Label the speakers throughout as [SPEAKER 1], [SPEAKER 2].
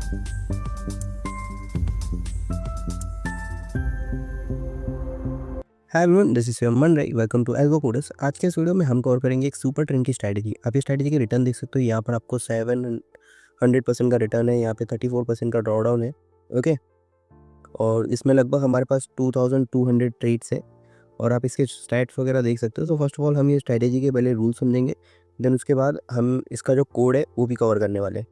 [SPEAKER 1] Hi everyone, this is Shivam Rai. Welcome to Algo Coders. आज के इस वीडियो में हम कवर करेंगे एक सुपर ट्रेंड की स्ट्रैटेजी। आप ये स्ट्रैटेजी के रिटर्न देख सकते हो। यहाँ पर आपको 700% का रिटर्न है, यहाँ पे 34% का ड्रॉडाउन है। ओके, और इसमें लगभग हमारे पास 2200 ट्रेड्स है और आप इसके स्टैट्स वगैरह देख सकते हो। तो फर्स्ट ऑफ ऑल हम ये स्ट्रैटेजी के पहले रूल समझेंगे, देन उसके बाद हम इसका जो कोड है वो भी कवर करने वाले हैं।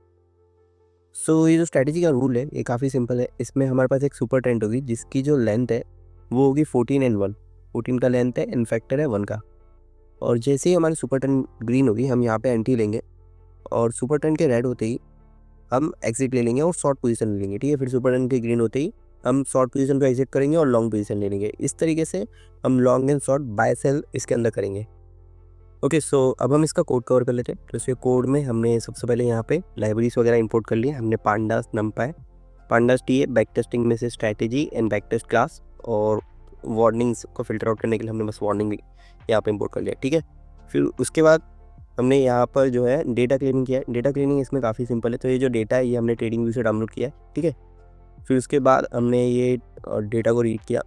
[SPEAKER 1] सो ये जो स्ट्रैटेजी का रूल है ये काफ़ी सिंपल है। इसमें हमारे पास एक सुपर ट्रेंड होगी जिसकी जो लेंथ है वो होगी 14 एंड 1। 14 का लेंथ है, इन्फेक्टर है 1 का। और जैसे ही हमारी सुपर टर्न ग्रीन होगी हम यहाँ पे एंटी लेंगे और सुपर टर्न के रेड होते ही हम एग्जिट ले लेंगे और शॉर्ट पोजीशन ले लेंगे। ठीक है, फिर सुपर टर्न के ग्रीन होते ही हम शॉर्ट पोजीशन पे एग्जिट करेंगे और लॉन्ग पोजीशन ले लेंगे। इस तरीके से हम long and short buy sell इसके अंदर करेंगे। ओके, सो अब हम इसका कोड कवर कर लेते हैं। तो इसके कोड में हमने सबसे पहले यहाँ पे लाइब्रेरीज वगैरह इंपोर्ट कर लिए। हमने पांडास, नमपाई, पांडास टी है बैक टेस्टिंग में से strategy and back test class, और वार्निंग्स को फिल्टर आउट करने के लिए हमने बस वार्निंग यहाँ पे इंपोर्ट कर लिया। ठीक है, फिर उसके बाद हमने यहाँ पर जो है डेटा क्लीनिंग किया है। डेटा क्लीनिंग इसमें काफ़ी सिंपल है। तो ये जो डेटा है ये हमने ट्रेडिंग व्यू से डाउनलोड किया है। ठीक है, फिर उसके बाद हमने ये डेटा को रीड किया।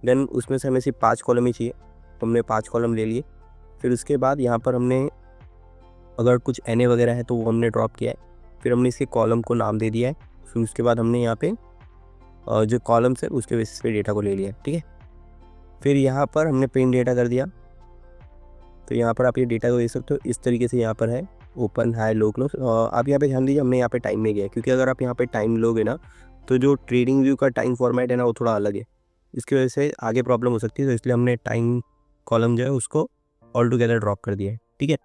[SPEAKER 1] देन उसमें से हमें सिर्फ 5 कॉलम ही चाहिए, तो हमने 5 कॉलम ले लिए। फिर उसके बाद यहाँ पर हमने अगर कुछ एन वगैरह है तो वो हमने ड्रॉप किया है। फिर हमने इसके कॉलम को नाम दे दिया है। फिर उसके बाद हमने यहाँ पे जो कॉलम्स है उसके बेसिस पे डेटा को ले लिया। ठीक है, फिर यहाँ पर हमने प्रिंट डेटा कर दिया। तो यहाँ पर आप ये डेटा को देख सकते हो, इस तरीके से यहाँ पर है ओपन, हाई, लो, क्लोज। आप यहाँ पे ध्यान दीजिए, हमने यहाँ पे टाइम में गया है क्योंकि अगर आप यहाँ पे टाइम लोगे ना तो जो ट्रेडिंग व्यू का टाइम फॉर्मेट है ना वो थोड़ा अलग है। इसकी वजह से आगे प्रॉब्लम हो सकती है। तो इसलिए हमने टाइम कॉलम जो है उसको ऑल टुगेदर ड्रॉप कर दिया है। ठीक है,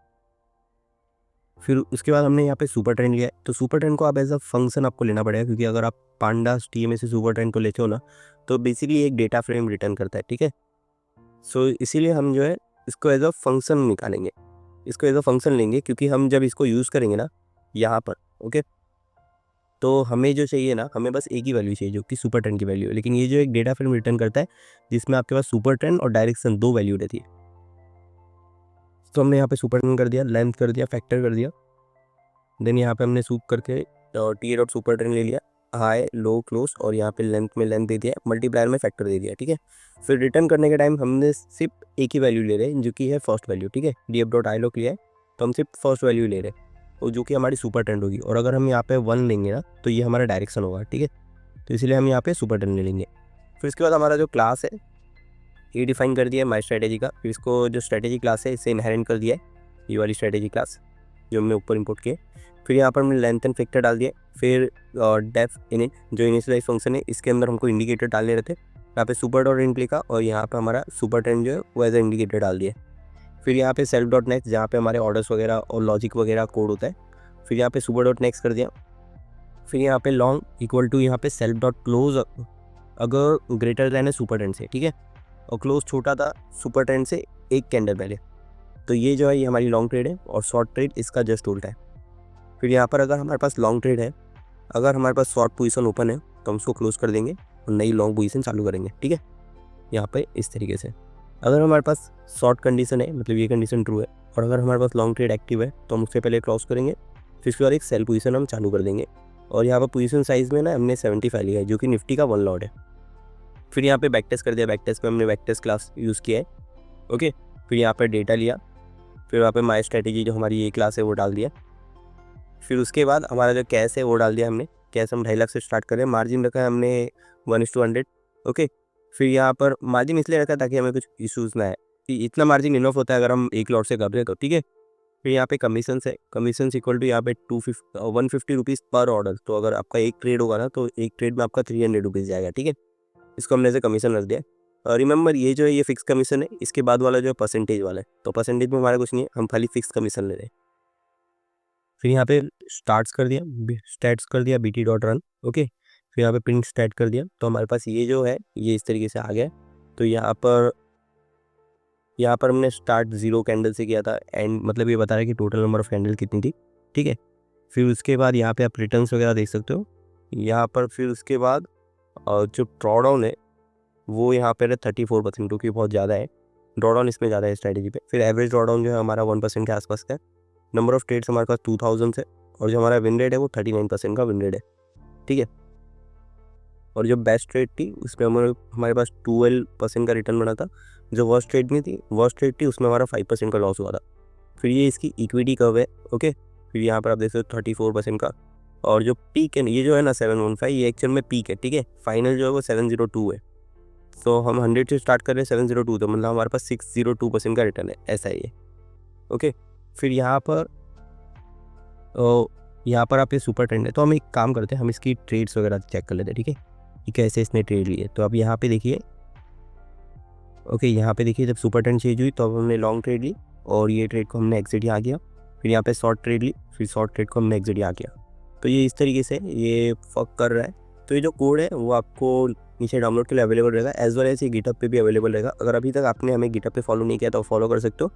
[SPEAKER 1] फिर उसके बाद हमने यहाँ पे सुपर ट्रेंड लिया है। तो सुपर ट्रेंड को आप एज अ फंक्शन आपको लेना पड़ेगा क्योंकि अगर आप पांडास टीएमए से सुपर ट्रेंड को लेते हो ना तो बेसिकली एक डेटा फ्रेम रिटर्न करता है। ठीक है, सो इसीलिए हम जो है इसको एज अ फंक्शन निकालेंगे, इसको एज अ फंक्शन लेंगे क्योंकि हम जब इसको यूज़ करेंगे ना यहाँ पर, ओके, तो हमें जो चाहिए ना, हमें बस एक ही वैल्यू चाहिए जो कि सुपर ट्रेंड की वैल्यू है। लेकिन ये जो एक डेटा फ्रेम रिटर्न करता है जिसमें आपके पास सुपर ट्रेंड और डायरेक्शन 2 वैल्यू रहती है। तो हमने यहाँ पे सुपर ट्रेंड कर दिया, लेंथ कर दिया, फैक्टर कर दिया। देन यहाँ पे हमने सूप करके टी डॉट सुपर ट्रेंड ले लिया, हाई, लो, क्लोज, और यहाँ पे लेंथ में लेंथ दे दिया, मल्टीप्लायर में फैक्टर दे दिया। ठीक है, फिर रिटर्न करने के टाइम हमने सिर्फ एक ही वैल्यू ले रहे हैं जो कि है फर्स्ट वैल्यू। ठीक है, डी एफ डॉट आई लो लिया है तो हम सिर्फ फर्स्ट वैल्यू ले रहे हैं और जो कि हमारी सुपर ट्रेंड होगी। और अगर हम यहाँ पे 1 लेंगे ना तो ये हमारा डायरेक्शन होगा। ठीक है, तो इसलिए हम यहाँ पे सुपर ट्रेंड ले लेंगे। फिर इसके बाद हमारा जो क्लास है ये डिफाइन कर दिया है माई स्ट्रैटेजी का। फिर इसको जो स्ट्रैटेजी क्लास है इससे इनहेरेंट कर दिया है, ये वाली स्ट्रैटेजी क्लास जो हमने ऊपर इंपोर्ट किए। फिर यहाँ पर हमने लेंथ एंड फैक्टर डाल दिए। फिर डेफ इनिट जो इनिशियलाइज फंक्शन है इसके अंदर हमको इंडिकेटर डालने रहते, यहाँ पे सुपर डॉट इंट लिखा और यहाँ पे हमारा सुपर ट्रेंड जो है वो एज ए इंडिकेटर डाल दिया। फिर यहाँ पे सेल्फ डॉट नेक्स्ट जहाँ पे हमारे ऑर्डर्स वगैरह और लॉजिक वगैरह कोड होता है। फिर यहाँ पे सुपर डॉट नेक्स्ट कर दिया। फिर यहाँ पे लॉन्ग इक्वल टू यहाँ पे सेल्फ डॉट क्लोज अगर ग्रेटर देन है सुपर ट्रेंड से। ठीक है, और क्लोज छोटा था सुपर ट्रेंड से एक कैंडल पहले। तो ये जो है ये हमारी लॉन्ग ट्रेड है और शॉर्ट ट्रेड इसका जस्ट उल्टा है। फिर यहाँ पर अगर हमारे पास लॉन्ग ट्रेड है, अगर हमारे पास शॉर्ट पोजीशन ओपन है तो हम उसको क्लोज कर देंगे और नई लॉन्ग पोजीशन चालू करेंगे। ठीक है, यहाँ पे इस तरीके से। अगर हमारे पास शॉर्ट कंडीशन है, मतलब ये कंडीशन ट्रू है, और अगर हमारे पास लॉन्ग ट्रेड एक्टिव है तो हम उससे पहले क्लोज करेंगे, फिर उसके बाद एक सेल पोजीशन हम चालू कर देंगे। और यहाँ पर पोजीशन साइज में ना हमने 75 लिया है जो कि निफ्टी का 1 लॉट है। फिर यहाँ पे बैक टेस्ट कर दिया, बैक टेस्ट में हमने बैक टेस्ट क्लास यूज़ किया है। ओके, फिर यहाँ पर डेटा लिया, फिर वहाँ पे माई स्ट्रैटेजी जो हमारी ये क्लास है वो डाल दिया। फिर उसके बाद हमारा जो कैश है वो डाल दिया हमने। कैश हम 2.5 लाख से स्टार्ट करें, मार्जिन रखा है हमने 1:100। ओके, फिर यहाँ पर मार्जिन इसलिए रखा ताकि हमें कुछ इशूज़ ना आए कि इतना मार्जिन इनफ होता है अगर हम एक लॉट से कर रहे हैं तो। ठीक है, फिर यहाँ पे कमीशन है, कमीशन इक्वल टू यहाँ पे 150 रुपीज़ पर ऑर्डर। तो अगर आपका एक ट्रेड होगा ना तो एक ट्रेड में आपका 300 रुपीज़ जाएगा। ठीक है, इसको हमने ऐसे कमीशन रख दिया। रिमेंबर ये जो है ये फिक्स कमीशन है, इसके बाद वाला जो है परसेंटेज वाला है। तो परसेंटेज में हमारा कुछ नहीं है, हम खाली फिक्स कमीशन ले रहे हैं। फिर यहाँ पे स्टार्ट्स कर दिया, स्टैट्स कर दिया BT डॉट रन। ओके, फिर यहाँ पे प्रिंट स्टैट कर दिया। तो हमारे पास ये जो है ये इस तरीके से आ गया। तो यहाँ पर हमने स्टार्ट 0 कैंडल से किया था, एंड मतलब ये बता रहा है कि टोटल नंबर ऑफ कैंडल कितनी थी। ठीक है, फिर उसके बाद यहाँ पे आप रिटर्न्स वगैरह देख सकते हो यहाँ पर। फिर उसके बाद जो ड्रॉडाउन है वो यहाँ पर 34%, क्योंकि बहुत ज़्यादा है ड्रॉडाउन, इसमें ज़्यादा है स्ट्रैटेजी पे। फिर एवरेज ड्रॉडाउन जो है हमारा 1% के आसपास का है। नंबर ऑफ ट्रेड्स हमारे पास 2000 है और जो हमारा विन रेट है वो 39% का विन रेट है। ठीक है। और जो बेस्ट ट्रेड थी उसमें हमारे पास 12% का रिटर्न बना था। जो वर्स्ट ट्रेड में थी, वर्स्ट ट्रेड थी उसमें हमारा 5% का लॉस हुआ था। फिर ये इसकी इक्विटी कर्व है। ओके, फिर यहाँ पर आप देख सकते हो 34% का। और जो पीक है, ये जो है ना 715, ये एक्चुअल में पीक है, ठीक है। फाइनल जो है वो 702 है। तो हम 100 से स्टार्ट कर रहे हैं 702, तो मतलब हमारे पास 602% का रिटर्न है, ऐसा ही है। ओके, फिर यहाँ पर आप ये सुपर ट्रेंड है, तो हम एक काम करते हैं, हम इसकी ट्रेड्स वगैरह चेक कर लेते हैं, ठीक है, कि कैसे इसने ट्रेड ली है। तो अब यहाँ पे देखिए, ओके, यहाँ पे देखिए जब सुपर ट्रेंड चेंज हुई तो अब हमने लॉन्ग ट्रेड ली और ये ट्रेड को हमने एग्जिट यहाँ किया। फिर यहाँ पे शॉर्ट ट्रेड ली, फिर शॉर्ट ट्रेड को हमने एग्जिट यहाँ किया। तो ये इस तरीके से ये फक कर रहा है। तो ये जो कोड है वो आपको नीचे डाउनलोड के लिए अवेलेबल रहेगा, एज वेल एज ये गिटहब पे भी अवेलेबल रहेगा। अगर अभी तक आपने हमें गिटहब पे फॉलो नहीं किया तो फॉलो कर सकते हो,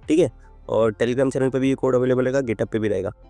[SPEAKER 1] ठीक है। और टेलीग्राम चैनल पे भी ये कोड अवेलेबल रहेगा, गिटहब पे भी रहेगा।